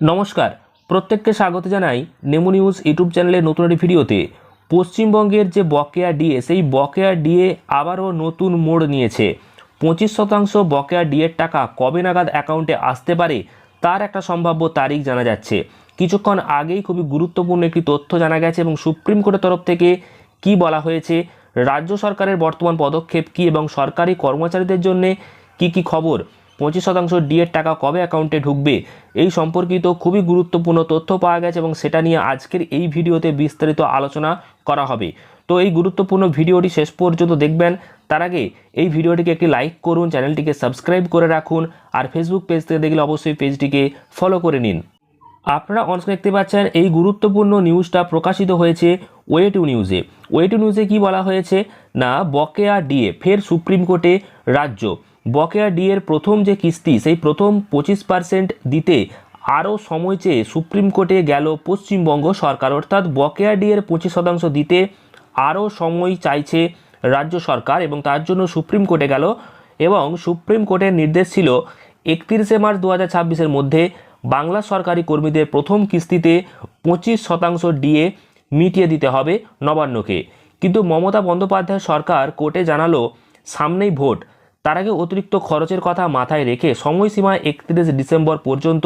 নমস্কার, প্রত্যেককে স্বাগত জানাই নেমো নিউজ ইউটিউব চ্যানেলের নতুন একটি ভিডিওতে। পশ্চিমবঙ্গের যে বকেয়া ডিএ, সেই বকেয়া ডিএ আবারও নতুন মোড় নিয়েছে। 25% বকেয়া ডিএর টাকা কবে নাগাদ অ্যাকাউন্টে আসতে পারে তার একটা সম্ভাব্য তারিখ জানা যাচ্ছে। কিছুক্ষণ আগেই খুবই গুরুত্বপূর্ণ একটি তথ্য জানা গেছে এবং সুপ্রিম কোর্টের তরফ থেকে কি বলা হয়েছে, রাজ্য সরকারের বর্তমান পদক্ষেপ কী এবং সরকারি কর্মচারীদের জন্য কি খবর, 25% ডিএর টাকা কবে অ্যাকাউন্টে ঢুকবে, এই সম্পর্কিত খুবই গুরুত্বপূর্ণ তথ্য পাওয়া গেছে এবং সেটা নিয়ে আজকের এই ভিডিওতে বিস্তারিত আলোচনা করা হবে। তো এই গুরুত্বপূর্ণ ভিডিওটি শেষ পর্যন্ত দেখবেন। তার আগে এই ভিডিওটিকে একটি লাইক করুন, চ্যানেলটিকে সাবস্ক্রাইব করে রাখুন, আর ফেসবুক পেজ থেকে দেখলে অবশ্যই পেজটিকে ফলো করে নিন। আপনারা অনস্ক্রিন দেখতে পাচ্ছেন এই গুরুত্বপূর্ণ নিউজটা প্রকাশিত হয়েছে ওয়ে টু নিউজে। ওয়ে টু নিউজে কী বলা হয়েছে না, বকেয়া ডিএ ফের সুপ্রিম কোর্টে রাজ্য। বকেয়া ডিএর প্রথম যে কিস্তি, সেই প্রথম 25% দিতে আরও সময় চেয়ে সুপ্রিম কোর্টে গেল পশ্চিমবঙ্গ সরকার। অর্থাৎ বকেয়া ডিএর 25% দিতে আরও সময় চাইছে রাজ্য সরকার এবং তার জন্য সুপ্রিম কোর্টে গেল এবং সুপ্রিম কোর্টের নির্দেশ ছিল 31শে মার্চ 2026-এর মধ্যে বাংলা সরকারি কর্মীদের প্রথম কিস্তিতে 25% ডিএ মিটিয়ে দিতে হবে নবান্নকে। কিন্তু মমতা বন্দ্যোপাধ্যায় সরকার কোর্টে জানালো সামনেই ভোট, তার আগে অতিরিক্ত খরচের কথা মাথায় রেখে সময়সীমা 31 ডিসেম্বর পর্যন্ত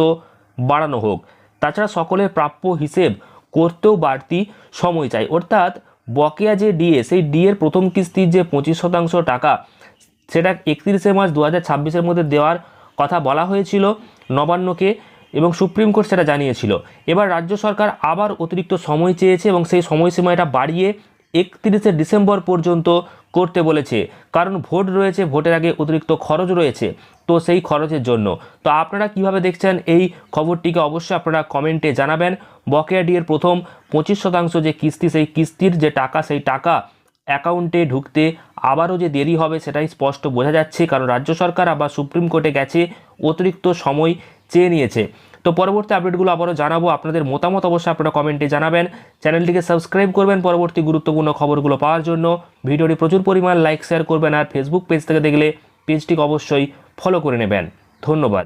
বাড়ানো হোক। তাছাড়া সকলের প্রাপ্য হিসেব করতেও বাড়তি সময় চাই। অর্থাৎ বকেয়া যে ডিএ, সেই ডিএর প্রথম কিস্তির যে 25% টাকা, সেটা 31শে মার্চ 2026-এর মধ্যে দেওয়ার কথা বলা হয়েছিল নবান্নকে এবং সুপ্রিম কোর্ট সেটা জানিয়েছিল। এবার রাজ্য সরকার আবার অতিরিক্ত সময় চেয়েছে এবং সেই সময়সীমাটা বাড়িয়ে 31শে ডিসেম্বর পর্যন্ত করতে বলেছে। কারণ ভোট রয়েছে, ভোটের আগে অতিরিক্ত খরচ রয়েছে, তো সেই খরচের জন্য। তো আপনারা কিভাবে দেখছেন এই খবরটিকে অবশ্যই আপনারা কমেন্টে জানাবেন। বকেয়া ডিএর প্রথম 25% যে কিস্তি, সেই কিস্তির যে টাকা, সেই টাকা অ্যাকাউন্টে ঢুকতে আবারও যে দেরি হবে সেটাই স্পষ্ট বোঝা যাচ্ছে, কারণ রাজ্য সরকার আবার সুপ্রিম কোর্টে গেছে, অতিরিক্ত সময় চেয়ে নিয়েছে। তো পরবর্তী আপডেটগুলো আবারও জানাবো, আপনাদের মতামত অবশ্যই আপনারা কমেন্টে জানাবেন। চ্যানেলটিকে সাবস্ক্রাইব করবেন পরবর্তী গুরুত্বপূর্ণ খবরগুলো পাওয়ার জন্য। ভিডিওটি প্রচুর পরিমাণ লাইক শেয়ার করবেন, আর ফেসবুক পেজ থেকে দেখলে পেজটিকে অবশ্যই ফলো করে নেবেন। ধন্যবাদ।